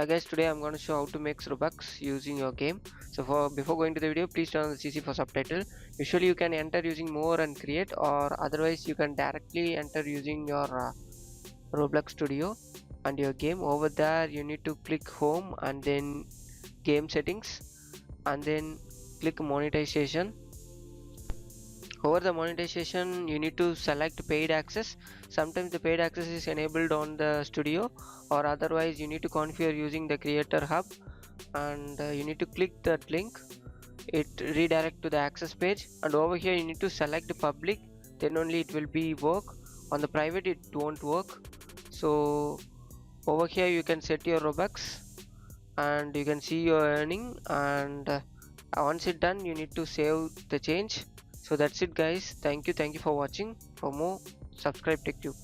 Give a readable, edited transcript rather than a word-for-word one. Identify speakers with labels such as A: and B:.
A: Guys, today I'm going to show how to make Robux using your game. So before going to the video, please turn on the CC for subtitle. Usually you can enter using more and create, or otherwise you can directly enter using your Roblox studio and your game. Over there you need to click home and then game settings and then click monetization. Over the monetization you need to select paid access. Sometimes the paid access is enabled on the studio, or otherwise you need to configure using the creator hub, and you need to click that link. It redirect to the access page, and over here you need to select public, then only it will be work. On the private it won't work. So over here you can set your Robux and you can see your earning, and once it's done you need to save the change. So that's it guys, thank you for watching. For more, subscribe TechTube.